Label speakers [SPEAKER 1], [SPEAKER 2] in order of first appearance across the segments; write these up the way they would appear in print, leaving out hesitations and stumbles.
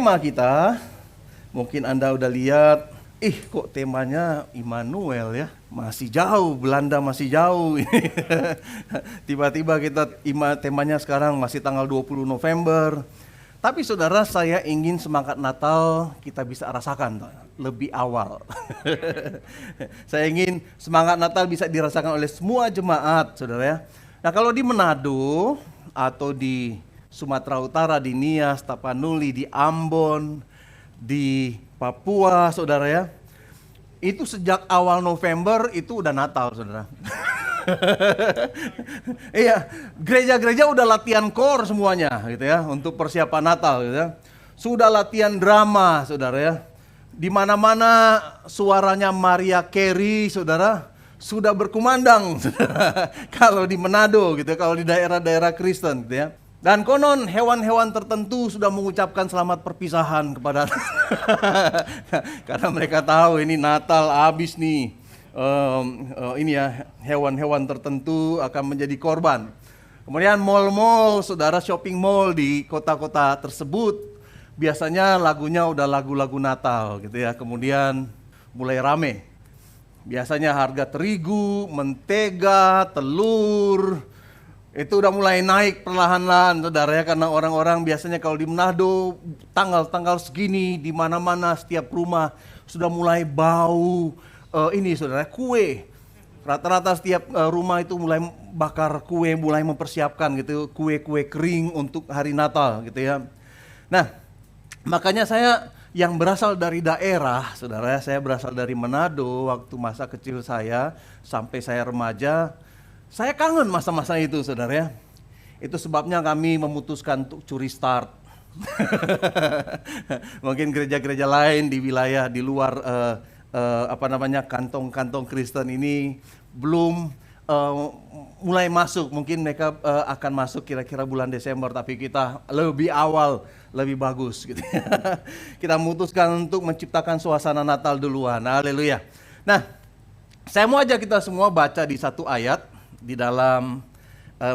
[SPEAKER 1] tema kita, mungkin Anda udah lihat, kok temanya Immanuel ya, masih jauh, Belanda masih jauh. Tiba-tiba temanya sekarang masih tanggal 20 November. Tapi saudara, saya ingin semangat Natal kita bisa rasakan lebih awal. Saya ingin semangat Natal bisa dirasakan oleh semua jemaat, saudara ya. Nah, kalau di Manado atau di Sumatera Utara, di Nias, Tapanuli, di Ambon, di Papua, saudara ya, itu sejak awal November itu udah Natal, saudara. Iya, gereja-gereja udah latihan core semuanya gitu ya, untuk persiapan Natal gitu ya. Sudah latihan drama, saudara ya. Di mana-mana suaranya Mariah Carey, saudara, sudah berkumandang. Kalau di Manado gitu, kalau di daerah-daerah Kristen gitu ya. Dan konon hewan-hewan tertentu sudah mengucapkan selamat perpisahan kepada karena mereka tahu ini Natal habis nih. Ini ya, hewan-hewan tertentu akan menjadi korban. Kemudian mall-mall, saudara, shopping mall di kota-kota tersebut biasanya lagunya udah lagu-lagu Natal gitu ya. Kemudian mulai rame. Biasanya harga terigu, mentega, telur itu udah mulai naik perlahan-lahan, saudara ya, karena orang-orang biasanya kalau di Manado tanggal-tanggal segini di mana-mana setiap rumah sudah mulai bau ini, saudara, kue. Rata-rata setiap rumah itu mulai bakar kue, mulai mempersiapkan gitu kue-kue kering untuk hari Natal gitu ya. Nah, makanya saya yang berasal dari daerah, saudara, saya berasal dari Manado waktu masa kecil saya sampai saya remaja. Saya kangen masa-masa itu, saudara ya. Itu sebabnya kami memutuskan untuk curi start. Mungkin gereja-gereja lain di wilayah di luar kantong-kantong Kristen ini belum mulai masuk. Mungkin mereka akan masuk kira-kira bulan Desember, tapi kita lebih awal, lebih bagus gitu. Kita memutuskan untuk menciptakan suasana Natal duluan. Haleluya. Nah, saya mau ajak kita semua baca di satu ayat di dalam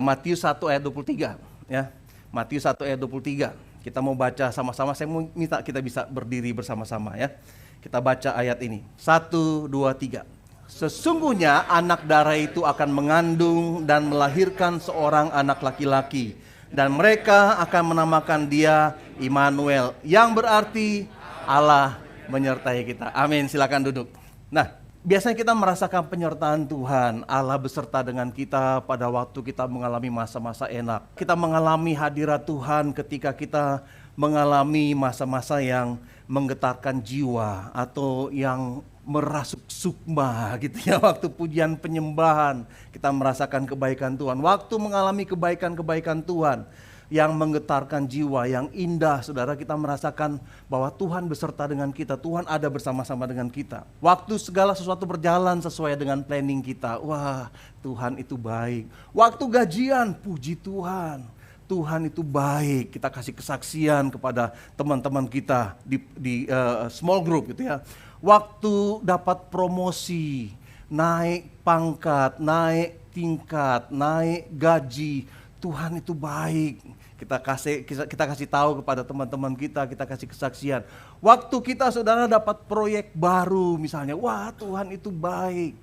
[SPEAKER 1] Matius 1 ayat 23 ya. Matius 1 ayat 23. Kita mau baca sama-sama. Saya mau minta kita bisa berdiri bersama-sama ya. Kita baca ayat ini. 1 2 3. Sesungguhnya anak darah itu akan mengandung dan melahirkan seorang anak laki-laki, dan mereka akan menamakan dia Immanuel, yang berarti Allah menyertai kita. Amin. Silakan duduk. Nah, biasanya kita merasakan penyertaan Tuhan, Allah beserta dengan kita pada waktu kita mengalami masa-masa enak. Kita mengalami hadirat Tuhan ketika kita mengalami masa-masa yang menggetarkan jiwa atau yang merasuk sukma gitu ya. Waktu pujian penyembahan kita merasakan kebaikan Tuhan. Waktu mengalami kebaikan-kebaikan Tuhan yang menggetarkan jiwa, yang indah, saudara, kita merasakan bahwa Tuhan beserta dengan kita, Tuhan ada bersama-sama dengan kita. Waktu segala sesuatu berjalan sesuai dengan planning kita, wah, Tuhan itu baik. Waktu gajian, puji Tuhan, Tuhan itu baik. Kita kasih kesaksian kepada teman-teman kita di small group gitu ya. Waktu dapat promosi, naik pangkat, naik tingkat, naik gaji, Tuhan itu baik. Kita kasih tahu kepada teman-teman kita kasih kesaksian. Waktu kita, saudara, dapat proyek baru misalnya, wah, Tuhan itu baik.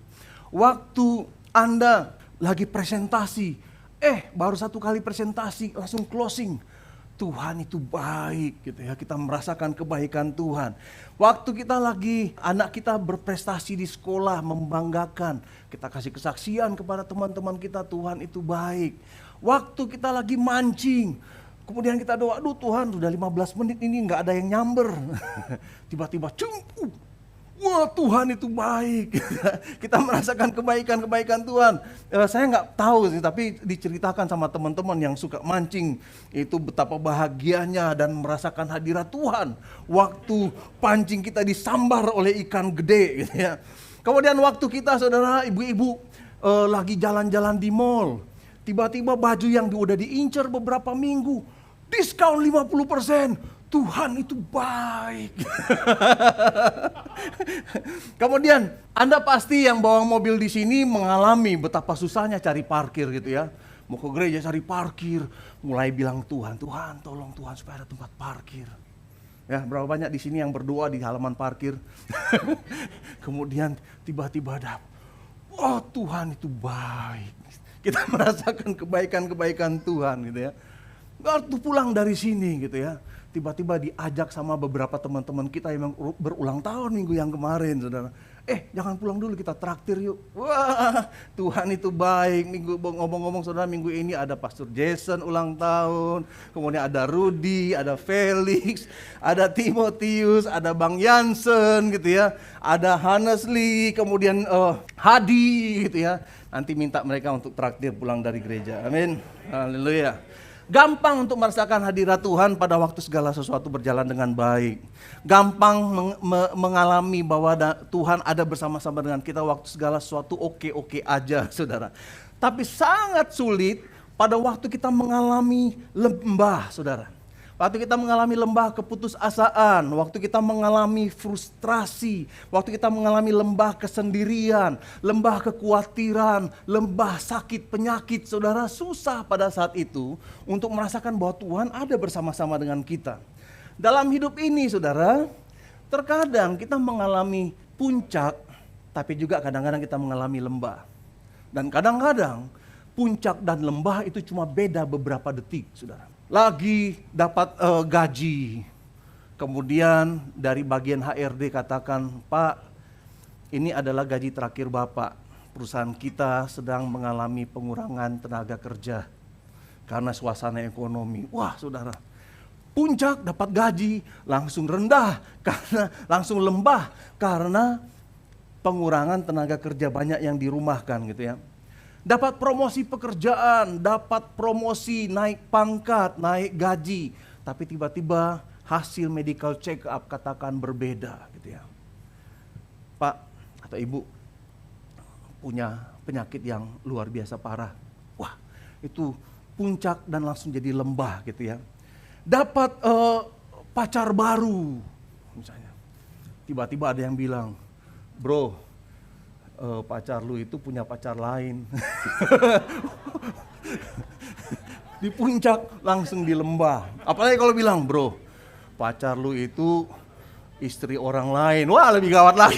[SPEAKER 1] Waktu Anda lagi presentasi, baru satu kali presentasi langsung closing, Tuhan itu baik gitu ya. Kita merasakan kebaikan Tuhan. Waktu anak kita berprestasi di sekolah, membanggakan, kita kasih kesaksian kepada teman-teman kita, Tuhan itu baik. Waktu kita lagi mancing, kemudian kita doa, aduh Tuhan, sudah 15 menit ini nggak ada yang nyamber. Tiba-tiba cempu. Wah, Tuhan itu baik. Kita merasakan kebaikan-kebaikan Tuhan. Saya nggak tahu sih, tapi diceritakan sama teman-teman yang suka mancing itu betapa bahagianya dan merasakan hadirat Tuhan. Waktu pancing kita disambar oleh ikan gede gitu ya. Kemudian waktu kita, saudara, ibu-ibu lagi jalan-jalan di mall, tiba-tiba baju yang udah diincar beberapa minggu diskon 50%. Tuhan itu baik. Kemudian Anda pasti yang bawa mobil di sini mengalami betapa susahnya cari parkir gitu ya. Mau ke gereja cari parkir, mulai bilang Tuhan, Tuhan tolong Tuhan supaya ada tempat parkir. Ya, berapa banyak di sini yang berdoa di halaman parkir. Kemudian tiba-tiba ada, oh Tuhan itu baik. Kita merasakan kebaikan-kebaikan Tuhan gitu ya. Waktu pulang dari sini gitu ya, tiba-tiba diajak sama beberapa teman-teman kita yang berulang tahun minggu yang kemarin, saudara. Jangan pulang dulu, kita traktir yuk. Wah, Tuhan itu baik. Minggu ngomong-ngomong saudara, minggu ini ada Pastor Jason ulang tahun, kemudian ada Rudy, ada Felix, ada Timotius, ada Bang Jansen gitu ya, ada Hannes Lee, kemudian Hadi gitu ya. Nanti minta mereka untuk traktir pulang dari gereja. Amin. Haleluya. Gampang untuk merasakan hadirat Tuhan pada waktu segala sesuatu berjalan dengan baik. Gampang mengalami bahwa Tuhan ada bersama-sama dengan kita waktu segala sesuatu oke-oke aja, saudara. Tapi sangat sulit pada waktu kita mengalami lembah, saudara. Waktu kita mengalami lembah keputusasaan, waktu kita mengalami frustrasi, waktu kita mengalami lembah kesendirian, lembah kekhawatiran, lembah sakit penyakit, saudara, susah pada saat itu untuk merasakan bahwa Tuhan ada bersama-sama dengan kita. Dalam hidup ini, saudara, terkadang kita mengalami puncak, tapi juga kadang-kadang kita mengalami lembah. Dan kadang-kadang puncak dan lembah itu cuma beda beberapa detik, saudara. Lagi dapat gaji, kemudian dari bagian HRD katakan, Pak, ini adalah gaji terakhir Bapak. Perusahaan kita sedang mengalami pengurangan tenaga kerja karena suasana ekonomi. Wah, saudara, puncak dapat gaji, langsung rendah karena langsung lembah karena pengurangan tenaga kerja, banyak yang dirumahkan gitu ya. Dapat promosi pekerjaan, dapat promosi, naik pangkat, naik gaji. Tapi tiba-tiba hasil medical check up katakan berbeda gitu ya. Pak atau Ibu punya penyakit yang luar biasa parah. Wah, itu puncak dan langsung jadi lembah gitu ya. Dapat pacar baru misalnya. Tiba-tiba ada yang bilang, bro, pacar lu itu punya pacar lain. Di puncak langsung di lembah. Apalagi kalau bilang, bro, pacar lu itu istri orang lain. Wah, lebih gawat lagi.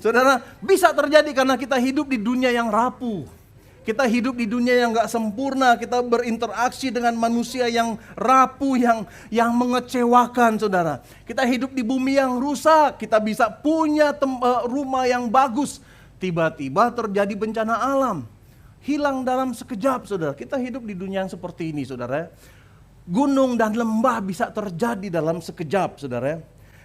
[SPEAKER 1] Saudara, bisa terjadi karena kita hidup di dunia yang rapuh. Kita hidup di dunia yang gak sempurna. Kita berinteraksi dengan manusia yang rapuh, yang mengecewakan, saudara. Kita hidup di bumi yang rusak. Kita bisa punya rumah yang bagus. Tiba-tiba terjadi bencana alam. Hilang dalam sekejap, saudara. Kita hidup di dunia yang seperti ini, saudara. Gunung dan lembah bisa terjadi dalam sekejap, saudara.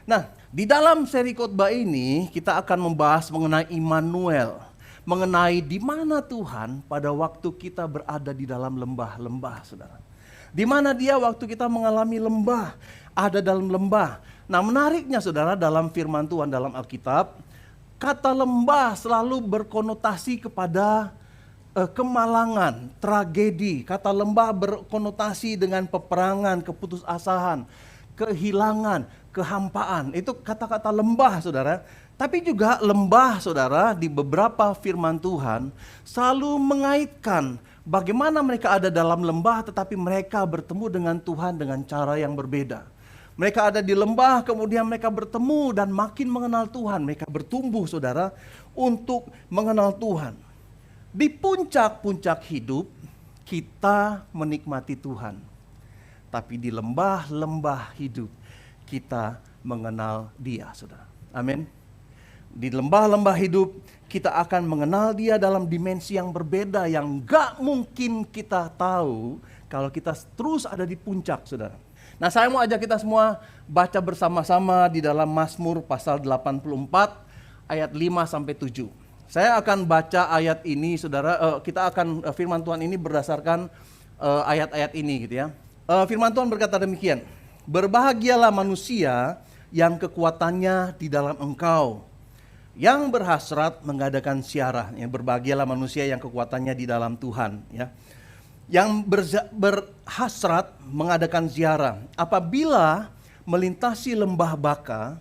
[SPEAKER 1] Nah, di dalam seri khotbah ini kita akan membahas mengenai Immanuel. Mengenai di mana Tuhan pada waktu kita berada di dalam lembah-lembah, saudara. Di mana Dia waktu kita mengalami lembah, ada dalam lembah. Nah, menariknya, saudara, dalam firman Tuhan dalam Alkitab, kata lembah selalu berkonotasi kepada kemalangan, tragedi. Kata lembah berkonotasi dengan peperangan, keputusasaan, kehilangan, kehampaan. Itu kata-kata lembah, saudara. Tapi juga lembah, saudara, di beberapa firman Tuhan selalu mengaitkan bagaimana mereka ada dalam lembah tetapi mereka bertemu dengan Tuhan dengan cara yang berbeda. Mereka ada di lembah, kemudian mereka bertemu dan makin mengenal Tuhan. Mereka bertumbuh, saudara, untuk mengenal Tuhan. Di puncak-puncak hidup, kita menikmati Tuhan. Tapi di lembah-lembah hidup, kita mengenal Dia, saudara. Amin. Di lembah-lembah hidup, kita akan mengenal Dia dalam dimensi yang berbeda, yang gak mungkin kita tahu kalau kita terus ada di puncak, saudara. Nah, saya mau ajak kita semua baca bersama-sama di dalam Mazmur pasal 84 ayat 5-7. Saya akan baca ayat ini, saudara. Kita akan firman Tuhan ini berdasarkan ayat-ayat ini gitu ya. Firman Tuhan berkata demikian. Berbahagialah manusia yang kekuatannya di dalam Engkau, yang berhasrat mengadakan ziarah. Yang berbahagialah manusia yang kekuatannya di dalam Tuhan, ya. Yang berhasrat mengadakan ziarah. Apabila melintasi lembah baka,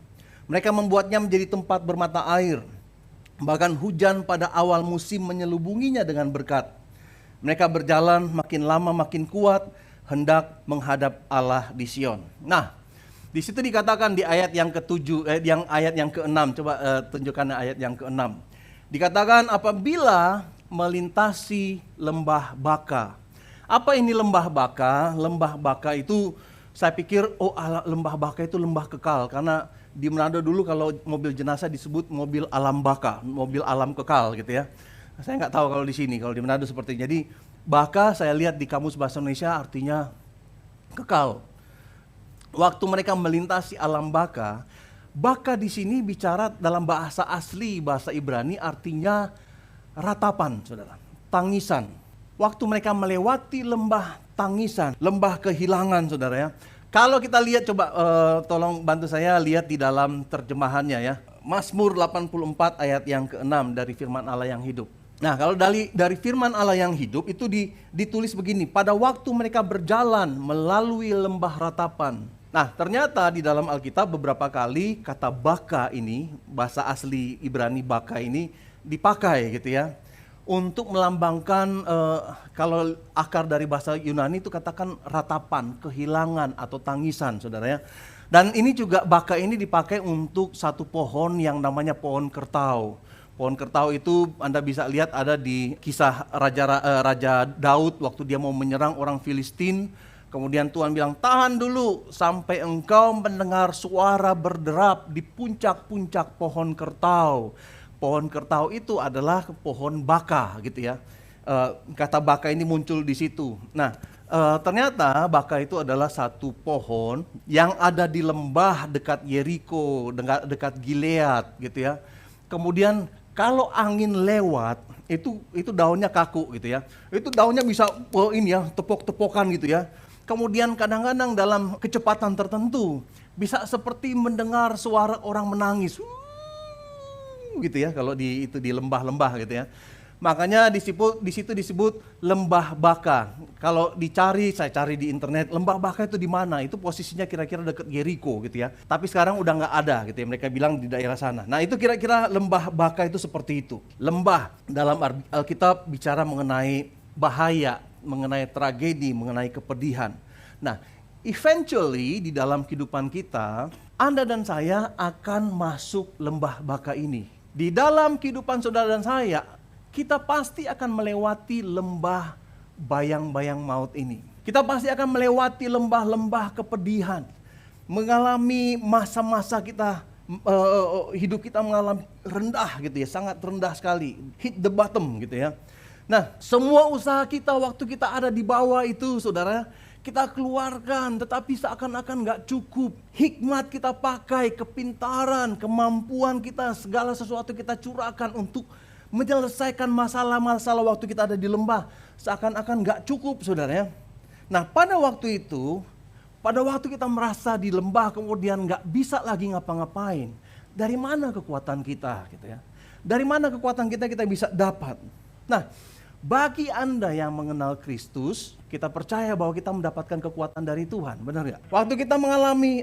[SPEAKER 1] mereka membuatnya menjadi tempat bermata air. Bahkan hujan pada awal musim menyelubunginya dengan berkat. Mereka berjalan makin lama makin kuat, hendak menghadap Allah di Sion. Nah, di situ dikatakan di ayat yang ke-7, ayat yang ke-6, coba tunjukkan ayat yang ke-6. Dikatakan apabila melintasi lembah Baka. Apa ini lembah Baka? Lembah Baka itu saya pikir lembah Baka itu lembah kekal, karena di Manado dulu kalau mobil jenazah disebut mobil alam baka, mobil alam kekal gitu ya. Saya nggak tahu kalau di sini, kalau di Manado seperti ini. Jadi baka saya lihat di kamus bahasa Indonesia artinya kekal. Waktu mereka melintasi alam baka, baka di sini bicara dalam bahasa asli, bahasa Ibrani artinya ratapan, saudara, tangisan. Waktu mereka melewati lembah tangisan, lembah kehilangan, saudara ya. Kalau kita lihat, coba tolong bantu saya lihat di dalam terjemahannya ya. Mazmur 84 ayat yang ke-6 dari firman Allah yang hidup. Nah, kalau dari firman Allah yang hidup itu ditulis begini, pada waktu mereka berjalan melalui lembah ratapan. Nah, ternyata di dalam Alkitab beberapa kali kata baka ini, bahasa asli Ibrani baka ini dipakai gitu ya. Untuk melambangkan, kalau akar dari bahasa Yunani itu katakan ratapan, kehilangan atau tangisan, saudara ya. Dan ini juga baka ini dipakai untuk satu pohon yang namanya pohon kertau. Pohon kertau itu Anda bisa lihat ada di kisah Raja Daud waktu dia mau menyerang orang Filistin. Kemudian Tuhan bilang, tahan dulu sampai engkau mendengar suara berderap di puncak-puncak pohon kertau. Pohon kertau itu adalah pohon baka gitu ya. Kata baka ini muncul di situ. Nah, ternyata baka itu adalah satu pohon yang ada di lembah dekat Yeriko, dekat Gilead gitu ya. Kemudian kalau angin lewat, itu daunnya kaku gitu ya. Itu daunnya bisa tepok-tepokan gitu ya. Kemudian kadang-kadang dalam kecepatan tertentu bisa seperti mendengar suara orang menangis. Gitu ya, kalau di lembah-lembah gitu ya. Makanya di situ disebut lembah baka. Kalau saya cari di internet, lembah baka itu di mana? Itu posisinya kira-kira dekat Yeriko gitu ya. Tapi sekarang udah nggak ada gitu ya. Mereka bilang di daerah sana. Nah, itu kira-kira lembah baka itu seperti itu. Lembah dalam Alkitab bicara mengenai bahaya, mengenai tragedi, mengenai kepedihan. Nah, eventually di dalam kehidupan kita, Anda dan saya akan masuk lembah baka ini. Di dalam kehidupan saudara dan saya, kita pasti akan melewati lembah bayang-bayang maut ini. Kita pasti akan melewati lembah-lembah kepedihan. Mengalami masa-masa kita, hidup kita mengalami rendah gitu ya, sangat rendah sekali. Hit the bottom gitu ya. Nah, semua usaha kita waktu kita ada di bawah itu, saudara, kita keluarkan, tetapi seakan-akan gak cukup. Hikmat kita pakai, kepintaran, kemampuan kita, segala sesuatu kita curahkan untuk menyelesaikan masalah-masalah waktu kita ada di lembah. Seakan-akan gak cukup, saudara ya. Nah, pada waktu itu, pada waktu kita merasa di lembah kemudian gak bisa lagi ngapa-ngapain, dari mana kekuatan kita gitu ya? Dari mana kekuatan kita bisa dapat? Nah, bagi Anda yang mengenal Kristus, kita percaya bahwa kita mendapatkan kekuatan dari Tuhan, benar nggak? Waktu kita mengalami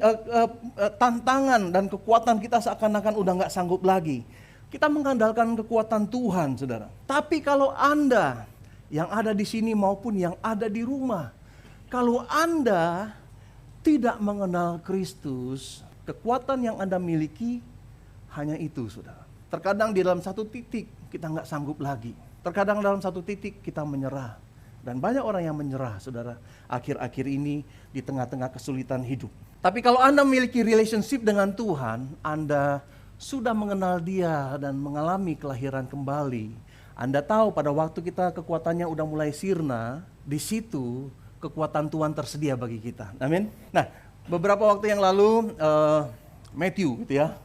[SPEAKER 1] tantangan dan kekuatan kita seakan-akan udah nggak sanggup lagi, kita mengandalkan kekuatan Tuhan, saudara. Tapi kalau Anda yang ada di sini maupun yang ada di rumah, kalau Anda tidak mengenal Kristus, kekuatan yang Anda miliki hanya itu, saudara. Terkadang di dalam satu titik kita nggak sanggup lagi. Terkadang dalam satu titik kita menyerah. Dan banyak orang yang menyerah, saudara, akhir-akhir ini di tengah-tengah kesulitan hidup. Tapi kalau Anda memiliki relationship dengan Tuhan, Anda sudah mengenal Dia dan mengalami kelahiran kembali. Anda tahu pada waktu kita kekuatannya udah mulai sirna, di situ kekuatan Tuhan tersedia bagi kita. Amin. Nah, beberapa waktu yang lalu Matthew gitu ya.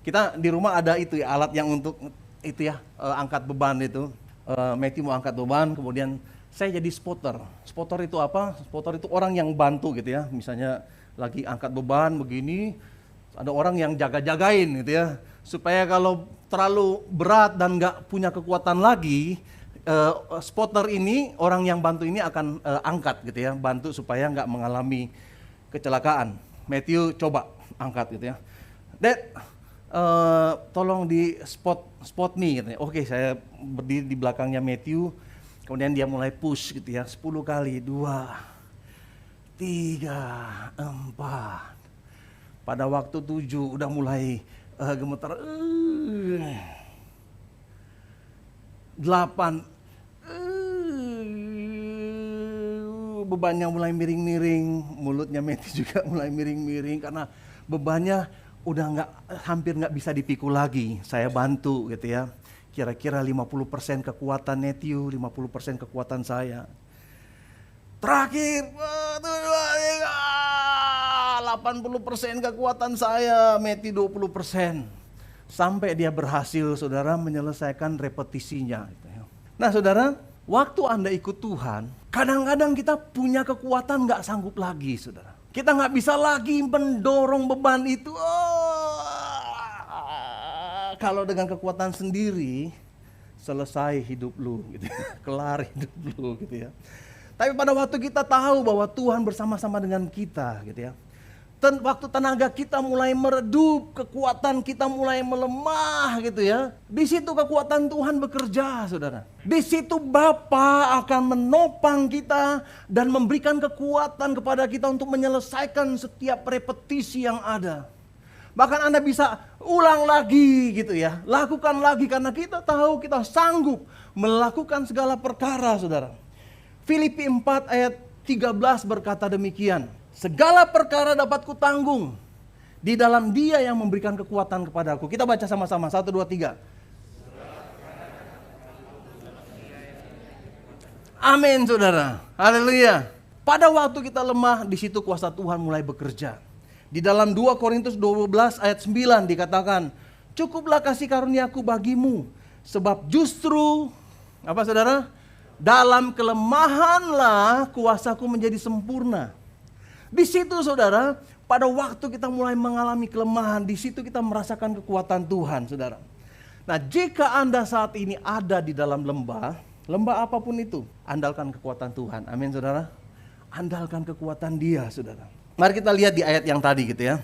[SPEAKER 1] Kita di rumah ada itu ya, alat yang untuk itu ya, angkat beban itu. Matthew mau angkat beban, kemudian saya jadi spotter. Spotter itu apa? Spotter itu orang yang bantu gitu ya. Misalnya lagi angkat beban begini, ada orang yang jaga-jagain gitu ya. Supaya kalau terlalu berat dan nggak punya kekuatan lagi, spotter ini, orang yang bantu ini akan angkat gitu ya. Bantu supaya nggak mengalami kecelakaan. Matthew coba angkat gitu ya. Dad, tolong di spot me gitu. Oke, saya berdiri di belakangnya Matthew, kemudian dia mulai push gitu ya, 10 kali, 2, 3, 4. Pada waktu 7 udah mulai gemetar. 8. Bebannya mulai miring-miring, mulutnya Matthew juga mulai miring-miring karena bebannya udah hampir nggak bisa dipikul lagi. Saya bantu gitu ya. Kira-kira 50% kekuatan Matthew, 50% kekuatan saya. Terakhir 80% kekuatan saya, Matthew 20%. Sampai dia berhasil, saudara, menyelesaikan repetisinya. Nah, saudara, waktu Anda ikut Tuhan, kadang-kadang kita punya kekuatan gak sanggup lagi, saudara. Kita gak bisa lagi mendorong beban itu. Kalau dengan kekuatan sendiri, selesai hidup lu, gitu. Kelar hidup lu, gitu ya. Tapi pada waktu kita tahu bahwa Tuhan bersama-sama dengan kita, gitu ya. Waktu tenaga kita mulai meredup, kekuatan kita mulai melemah gitu ya. Di situ kekuatan Tuhan bekerja, saudara. Di situ Bapa akan menopang kita dan memberikan kekuatan kepada kita untuk menyelesaikan setiap repetisi yang ada. Bahkan Anda bisa ulang lagi gitu ya. Lakukan lagi karena kita tahu kita sanggup melakukan segala perkara, saudara. Filipi 4 ayat 13 berkata demikian. Segala perkara dapat kutanggung di dalam Dia yang memberikan kekuatan kepadaku. Kita baca sama-sama, 1, 2, 3. Amin, saudara. Haleluya. Pada waktu kita lemah, di situ kuasa Tuhan mulai bekerja. Di dalam 2 Korintus 12 ayat 9 dikatakan, cukuplah kasih karuniaku bagimu, sebab justru, apa saudara? Dalam kelemahanlah kuasaku menjadi sempurna. Di situ saudara, pada waktu kita mulai mengalami kelemahan, di situ kita merasakan kekuatan Tuhan, saudara. Nah, jika Anda saat ini ada di dalam lembah apapun itu, andalkan kekuatan Tuhan. Amin, saudara. Andalkan kekuatan Dia, saudara. Mari kita lihat di ayat yang tadi gitu ya.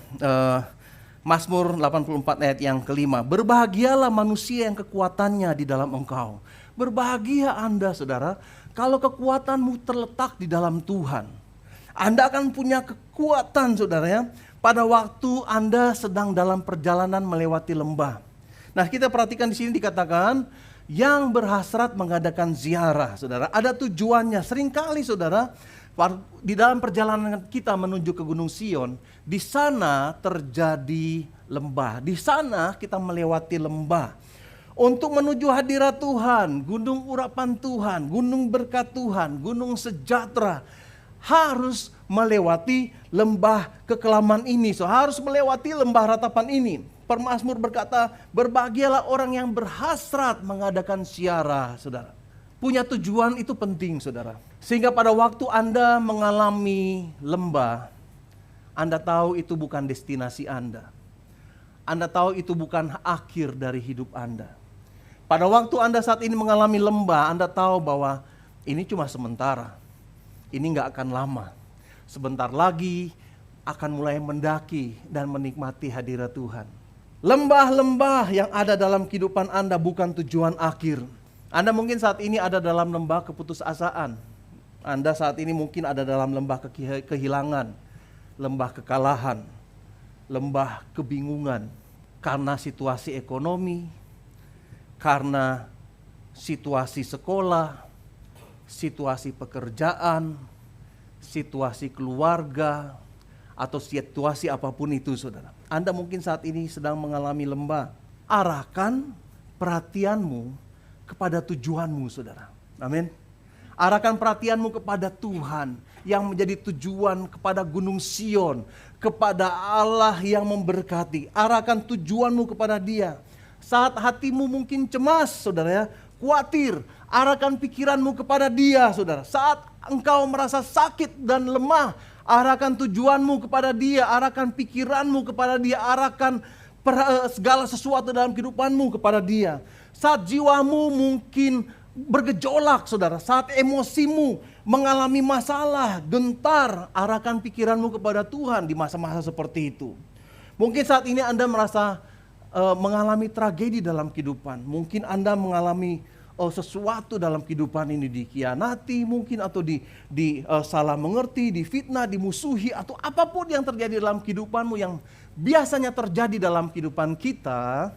[SPEAKER 1] Mazmur 84 ayat yang kelima. Berbahagialah manusia yang kekuatannya di dalam engkau. Berbahagia Anda, saudara, kalau kekuatanmu terletak di dalam Tuhan. Anda akan punya kekuatan, saudara ya, pada waktu Anda sedang dalam perjalanan melewati lembah. Nah, kita perhatikan di sini dikatakan yang berhasrat mengadakan ziarah, saudara. Ada tujuannya. Seringkali, saudara, di dalam perjalanan kita menuju ke Gunung Sion, di sana terjadi lembah. Di sana kita melewati lembah. Untuk menuju hadirat Tuhan, gunung urapan Tuhan, gunung berkat Tuhan, gunung sejahtera, harus melewati lembah kekelaman ini. Harus melewati lembah ratapan ini. Pemazmur berkata, berbahagialah orang yang berhasrat mengadakan ziarah, saudara. Punya tujuan itu penting, saudara. Sehingga pada waktu Anda mengalami lembah, Anda tahu itu bukan destinasi Anda. Anda tahu itu bukan akhir dari hidup Anda. Pada waktu Anda saat ini mengalami lembah, Anda tahu bahwa ini cuma sementara. Ini gak akan lama. Sebentar lagi akan mulai mendaki dan menikmati hadirat Tuhan. Lembah-lembah yang ada dalam kehidupan Anda bukan tujuan akhir. Anda mungkin saat ini ada dalam lembah keputusasaan. Anda saat ini mungkin ada dalam lembah kehilangan, lembah kekalahan, lembah kebingungan. Karena situasi ekonomi, karena situasi sekolah, situasi pekerjaan, situasi keluarga, atau situasi apapun itu, saudara. Anda mungkin saat ini sedang mengalami lembah. Arahkan perhatianmu kepada tujuanmu, saudara. Amin. Arahkan perhatianmu kepada Tuhan yang menjadi tujuan, kepada Gunung Sion, kepada Allah yang memberkati. Arahkan tujuanmu kepada Dia. Saat hatimu mungkin cemas, saudara ya, khawatir, arahkan pikiranmu kepada Dia, saudara. Saat engkau merasa sakit dan lemah, arahkan tujuanmu kepada Dia, arahkan pikiranmu kepada Dia, arahkan segala sesuatu dalam kehidupanmu kepada Dia. Saat jiwamu mungkin bergejolak, saudara, saat emosimu mengalami masalah, gentar, arahkan pikiranmu kepada Tuhan di masa-masa seperti itu. Mungkin saat ini Anda merasa mengalami tragedi dalam kehidupan. Mungkin Anda mengalami sesuatu dalam kehidupan ini dikhianati mungkin, atau salah mengerti, difitnah, dimusuhi, atau apapun yang terjadi dalam kehidupanmu yang biasanya terjadi dalam kehidupan kita,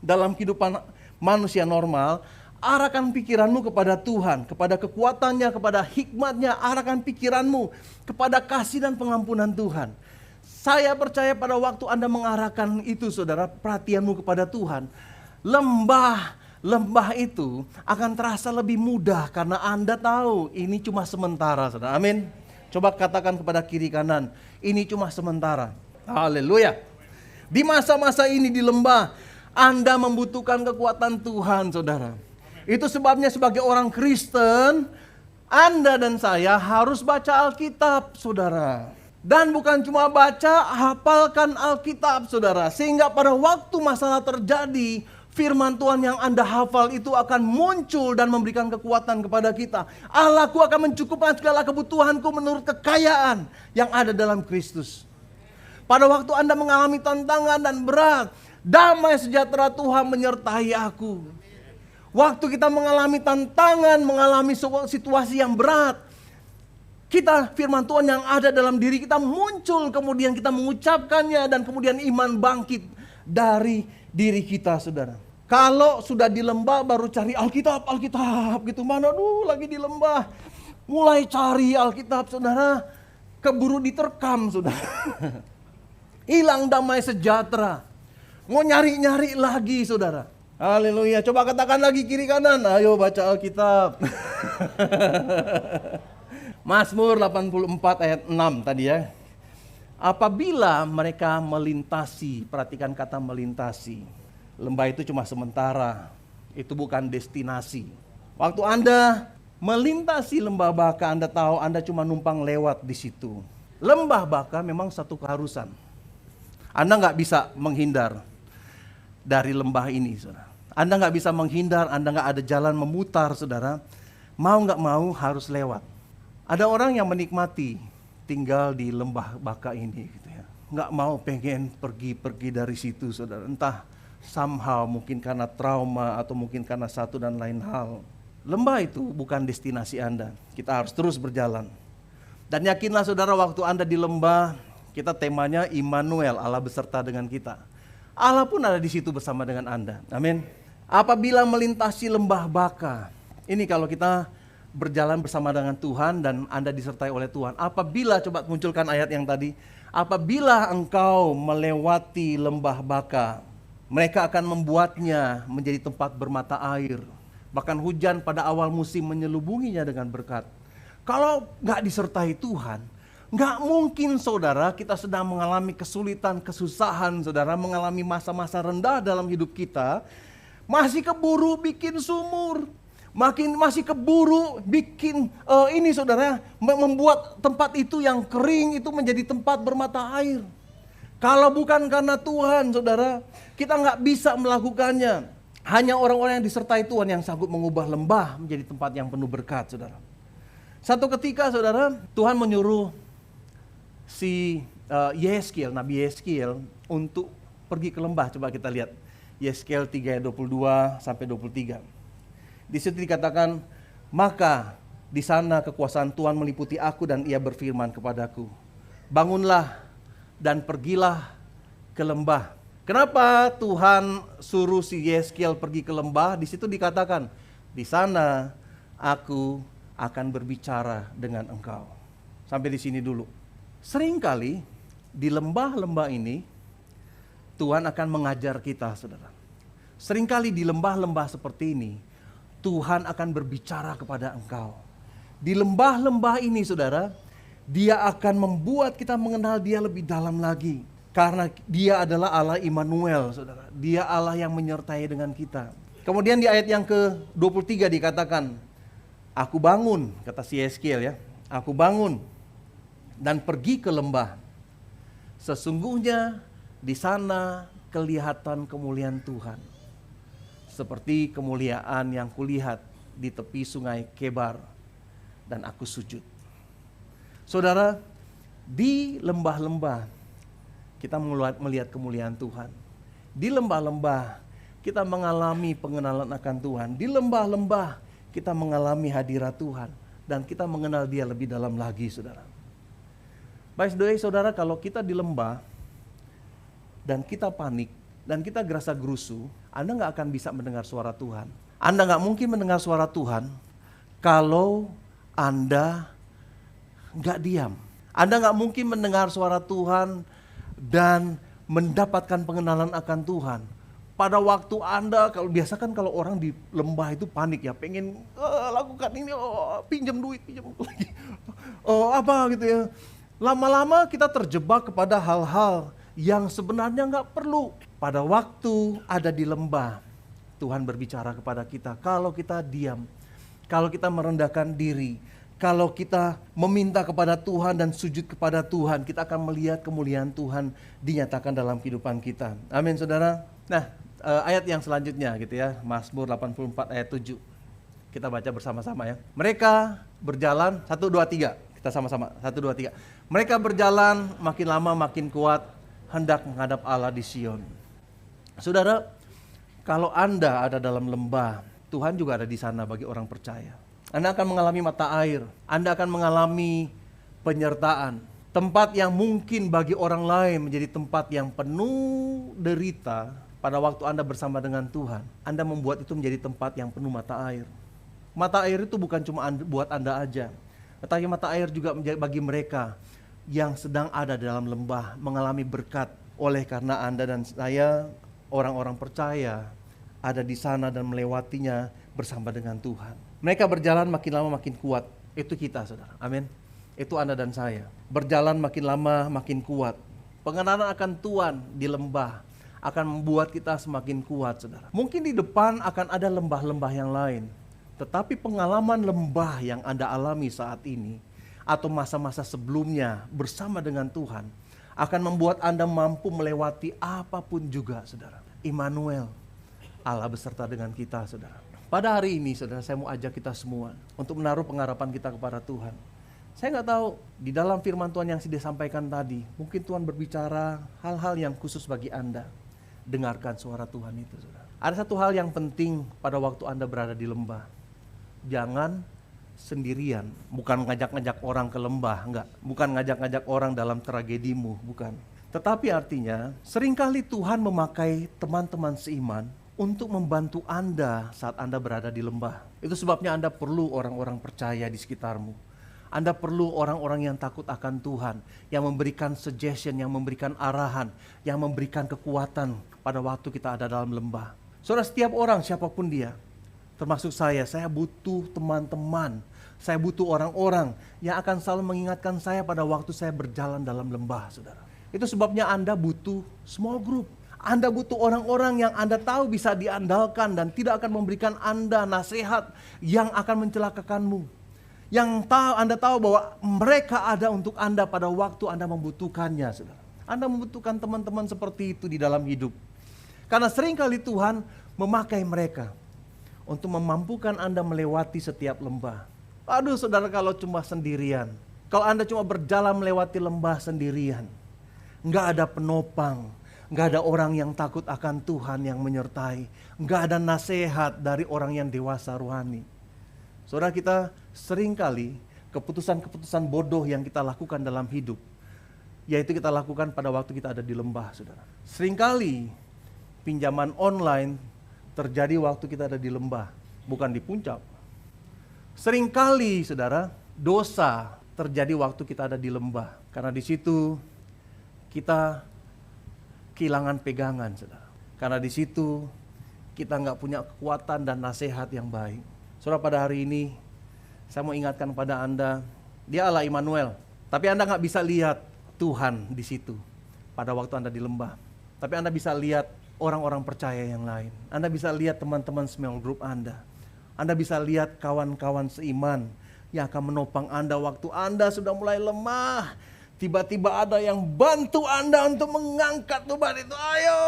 [SPEAKER 1] dalam kehidupan manusia normal, arahkan pikiranmu kepada Tuhan, kepada kekuatannya, kepada hikmatnya. Arahkan pikiranmu kepada kasih dan pengampunan Tuhan. Saya percaya pada waktu Anda mengarahkan itu, saudara, perhatianmu kepada Tuhan, lembah itu akan terasa lebih mudah karena Anda tahu ini cuma sementara, saudara. Amin. Coba katakan kepada kiri kanan, ini cuma sementara. Haleluya. Di masa-masa ini di lembah, Anda membutuhkan kekuatan Tuhan, saudara. Itu sebabnya sebagai orang Kristen, Anda dan saya harus baca Alkitab, saudara. Dan bukan cuma baca, hafalkan Alkitab, saudara. Sehingga pada waktu masalah terjadi, firman Tuhan yang Anda hafal itu akan muncul dan memberikan kekuatan kepada kita. Allahku akan mencukupkan segala kebutuhanku menurut kekayaan yang ada dalam Kristus. Pada waktu Anda mengalami tantangan dan berat, damai sejahtera Tuhan menyertai aku. Waktu kita mengalami tantangan, mengalami situasi yang berat, firman Tuhan yang ada dalam diri kita muncul, kemudian kita mengucapkannya, dan kemudian iman bangkit dari diri kita, saudara. Kalau sudah di lembah baru cari Alkitab gitu, mana lagi di lembah, mulai cari Alkitab, saudara, keburu diterkam, saudara. Hilang damai sejahtera, mau nyari-nyari lagi, saudara. Haleluya. Coba katakan lagi kiri kanan, ayo baca Alkitab. Mazmur 84 ayat 6 tadi ya. Apabila mereka melintasi, perhatikan kata melintasi. Lembah itu cuma sementara, itu bukan destinasi. Waktu Anda melintasi lembah Baka, Anda tahu Anda cuma numpang lewat di situ. Lembah Baka memang satu keharusan. Anda nggak bisa menghindar dari lembah ini, saudara. Anda nggak bisa menghindar, Anda nggak ada jalan memutar, saudara. Mau nggak mau harus lewat. Ada orang yang menikmati tinggal di lembah Baka ini, gitu ya. Nggak mau pengen pergi dari situ, saudara. Entah somehow mungkin karena trauma atau mungkin karena satu dan lain hal. Lembah itu bukan destinasi Anda. Kita harus terus berjalan. Dan yakinlah, saudara, waktu Anda di lembah, kita temanya Immanuel, Allah beserta dengan kita. Allah pun ada di situ bersama dengan Anda. Amin. Apabila melintasi lembah Baka, ini kalau kita berjalan bersama dengan Tuhan dan Anda disertai oleh Tuhan. Apabila, coba munculkan ayat yang tadi. Apabila engkau melewati lembah Baka, mereka akan membuatnya menjadi tempat bermata air. Bahkan hujan pada awal musim menyelubunginya dengan berkat. Kalau nggak disertai Tuhan, nggak mungkin, saudara, kita sedang mengalami kesulitan, kesusahan, saudara, mengalami masa-masa rendah dalam hidup kita, masih keburu bikin sumur, masih keburu bikin ini, saudara, membuat tempat itu yang kering itu menjadi tempat bermata air. Kalau bukan karena Tuhan, saudara, kita nggak bisa melakukannya. Hanya orang-orang yang disertai Tuhan yang sanggup mengubah lembah menjadi tempat yang penuh berkat, saudara. Satu ketika, saudara, Tuhan menyuruh Yeskel, Nabi Yeskel, untuk pergi ke lembah. Coba kita lihat Yeskel 3 ayat 22 sampai 23. Di situ dikatakan, maka di sana kekuasaan Tuhan meliputi aku dan ia berfirman kepadaku, bangunlah dan pergilah ke lembah. Kenapa Tuhan suruh si Yeskel pergi ke lembah? Di situ dikatakan, di sana aku akan berbicara dengan engkau. Sampai di sini dulu. Seringkali di lembah-lembah ini Tuhan akan mengajar kita, saudara. Seringkali di lembah-lembah seperti ini Tuhan akan berbicara kepada engkau. Di lembah-lembah ini, saudara, Dia akan membuat kita mengenal Dia lebih dalam lagi. Karena Dia adalah Allah Immanuel, saudara. Dia Allah yang menyertai dengan kita. Kemudian di ayat yang ke-23 dikatakan, aku bangun, kata si Yeskel ya, aku bangun dan pergi ke lembah. Sesungguhnya di sana kelihatan kemuliaan Tuhan. Seperti kemuliaan yang kulihat di tepi sungai Kebar, dan aku sujud. Saudara, di lembah-lembah kita melihat kemuliaan Tuhan. Di lembah-lembah kita mengalami pengenalan akan Tuhan. Di lembah-lembah kita mengalami hadirat Tuhan. Dan kita mengenal Dia lebih dalam lagi, saudara. By the way, saudara, kalau kita di lembah dan kita panik dan kita gerasa gerusu, Anda nggak akan bisa mendengar suara Tuhan. Anda nggak mungkin mendengar suara Tuhan kalau Anda nggak diam. Anda nggak mungkin mendengar suara Tuhan dan mendapatkan pengenalan akan Tuhan. Pada waktu Anda, kalau orang di lembah itu panik ya, pengen lakukan ini, pinjam duit lagi, apa gitu ya. Lama-lama kita terjebak kepada hal-hal yang sebenarnya nggak perlu. Pada waktu ada di lembah, Tuhan berbicara kepada kita. Kalau kita diam, kalau kita merendahkan diri, kalau kita meminta kepada Tuhan dan sujud kepada Tuhan, kita akan melihat kemuliaan Tuhan dinyatakan dalam kehidupan kita. Amin, saudara. Nah, ayat yang selanjutnya gitu ya, Mazmur 84 ayat 7. Kita baca bersama-sama ya. Mereka berjalan, 1, 2, 3. Kita sama-sama, 1, 2, 3. Mereka berjalan makin lama makin kuat, hendak menghadap Allah di Sion. Saudara, kalau Anda ada dalam lembah, Tuhan juga ada di sana bagi orang percaya. Anda akan mengalami mata air, Anda akan mengalami penyertaan. Tempat yang mungkin bagi orang lain menjadi tempat yang penuh derita, pada waktu Anda bersama dengan Tuhan, Anda membuat itu menjadi tempat yang penuh mata air. Mata air itu bukan cuma buat Anda aja, tetapi mata air juga bagi mereka yang sedang ada dalam lembah, mengalami berkat. Oleh karena Anda dan saya, orang-orang percaya, ada di sana dan melewatinya bersama dengan Tuhan. Mereka berjalan makin lama makin kuat. Itu kita, saudara. Amin. Itu Anda dan saya. Berjalan makin lama makin kuat. Pengenalan akan Tuhan di lembah akan membuat kita semakin kuat, saudara. Mungkin di depan akan ada lembah-lembah yang lain. Tetapi pengalaman lembah yang Anda alami saat ini, atau masa-masa sebelumnya bersama dengan Tuhan, akan membuat Anda mampu melewati apapun juga, saudara. Immanuel, Allah beserta dengan kita, saudara. Pada hari ini, saudara, saya mau ajak kita semua untuk menaruh pengharapan kita kepada Tuhan. Saya nggak tahu, di dalam firman Tuhan yang sudah disampaikan tadi, mungkin Tuhan berbicara hal-hal yang khusus bagi Anda. Dengarkan suara Tuhan itu, saudara. Ada satu hal yang penting pada waktu Anda berada di lembah. Jangan sendirian, bukan ngajak-ngajak orang ke lembah, enggak. Bukan ngajak-ngajak orang dalam tragedimu, bukan. Tetapi artinya, seringkali Tuhan memakai teman-teman seiman untuk membantu Anda saat Anda berada di lembah. Itu sebabnya Anda perlu orang-orang percaya di sekitarmu. Anda perlu orang-orang yang takut akan Tuhan, yang memberikan suggestion, yang memberikan arahan, yang memberikan kekuatan pada waktu kita ada dalam lembah. Saudara, setiap orang, siapapun dia, termasuk saya butuh teman-teman, saya butuh orang-orang yang akan selalu mengingatkan saya pada waktu saya berjalan dalam lembah, saudara. Itu sebabnya Anda butuh small group. Anda butuh orang-orang yang Anda tahu bisa diandalkan dan tidak akan memberikan Anda nasihat yang akan mencelakakanmu. Yang Anda tahu bahwa mereka ada untuk Anda pada waktu Anda membutuhkannya, saudara. Anda membutuhkan teman-teman seperti itu di dalam hidup. Karena seringkali Tuhan memakai mereka untuk memampukan Anda melewati setiap lembah. Aduh, saudara, kalau cuma sendirian, kalau Anda cuma berjalan melewati lembah sendirian, nggak ada penopang, nggak ada orang yang takut akan Tuhan yang menyertai, nggak ada nasihat dari orang yang dewasa rohani. Saudara, kita seringkali keputusan-keputusan bodoh yang kita lakukan dalam hidup, yaitu kita lakukan pada waktu kita ada di lembah, saudara. Seringkali pinjaman online terjadi waktu kita ada di lembah, bukan di puncak. Seringkali, saudara, dosa terjadi waktu kita ada di lembah, karena di situ kita kehilangan pegangan, saudara. Karena di situ kita nggak punya kekuatan dan nasihat yang baik. Saudara, pada hari ini saya mau ingatkan pada Anda, Dia Allah Immanuel. Tapi Anda nggak bisa lihat Tuhan di situ pada waktu Anda di lembah. Tapi Anda bisa lihat orang-orang percaya yang lain. Anda bisa lihat teman-teman small group Anda. Anda bisa lihat kawan-kawan seiman yang akan menopang Anda waktu Anda sudah mulai lemah. Tiba-tiba ada yang bantu Anda untuk mengangkat beban itu. Ayo,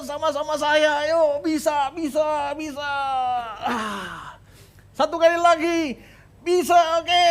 [SPEAKER 1] sama-sama saya, ayo, bisa. Satu kali lagi, bisa, oke.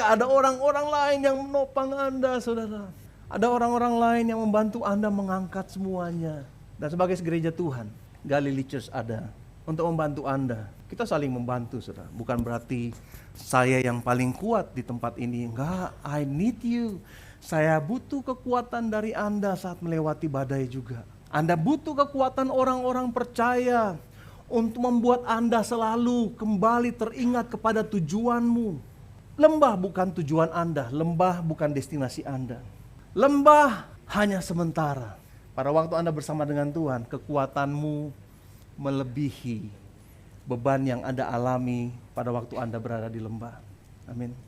[SPEAKER 1] Ada orang-orang lain yang menopang Anda, saudara. Ada orang-orang lain yang membantu Anda mengangkat semuanya. Dan sebagai gereja Tuhan, Galilee Church ada untuk membantu Anda. Kita saling membantu, saudara. Bukan berarti saya yang paling kuat di tempat ini. Enggak, I need you. Saya butuh kekuatan dari Anda saat melewati badai juga. Anda butuh kekuatan orang-orang percaya untuk membuat Anda selalu kembali teringat kepada tujuanmu. Lembah bukan tujuan Anda, lembah bukan destinasi Anda. Lembah hanya sementara. Pada waktu Anda bersama dengan Tuhan, kekuatanmu melebihi beban yang Anda alami pada waktu Anda berada di lembah. Amin.